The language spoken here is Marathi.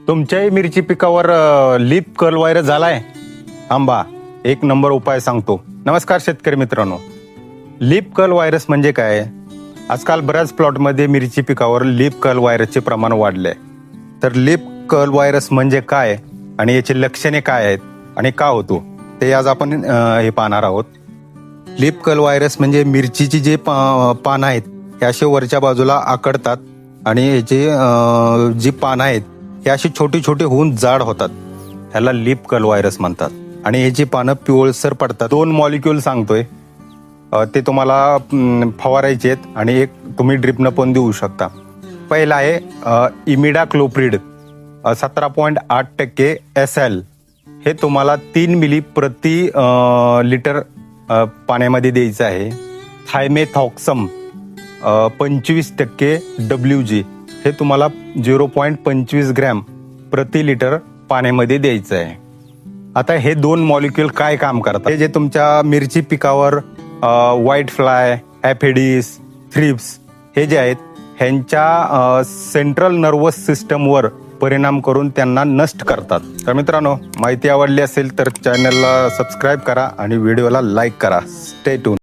तुमच्याही मिरची पिकावर लीफ कर्ल व्हायरस झालाय? आंबा एक नंबर उपाय सांगतो. नमस्कार शेतकरी मित्रांनो, लीफ कर्ल व्हायरस म्हणजे काय? आजकाल बऱ्याच प्लॉटमध्ये मिरची पिकावर लीफ कर्ल व्हायरसचे प्रमाण वाढले. तर लीफ कर्ल व्हायरस म्हणजे काय आणि याची लक्षणे काय आहेत आणि का होतो ते आज आपण हे पाहणार आहोत. लीफ कर्ल व्हायरस म्हणजे मिरचीची जे पानं आहेत हे असे वरच्या बाजूला आकडतात आणि याचे जी पानं आहेत हे अशी छोटी छोटी होऊन जाड होतात. ह्याला लीफ कर्ल व्हायरस म्हणतात आणि याची पानं पिवळसर पडतात. 2 मॉलिक्यूल सांगतोय, ते तुम्हाला फवारायचे आहेत आणि एक तुम्ही ड्रिपनं पण देऊ शकता. पहिला आहे इमिडाक्लोप्रिड 17.8% SL. हे तुम्हाला 3 मिली प्रति लिटर पाण्यामध्ये द्यायचं आहे. थायमेथॉक्सम 25% WG. हे तुम्हाला 0.25 ग्रॅम प्रति लिटर पाण्यामध्ये द्यायचं आहे. आता हे 2 मॉलिक्यूल काय काम करतात? हे जे तुमच्या मिरची पिकावर व्हाईट फ्लाय, ॲफिडिस, थ्रिप्स हे जे आहेत ह्यांच्या सेंट्रल नर्वस सिस्टमवर परिणाम करून त्यांना नष्ट करतात. तर मित्रांनो, माहिती आवडली असेल तर चॅनलला सबस्क्राईब करा आणि व्हिडिओला लाईक करा. Stay tune.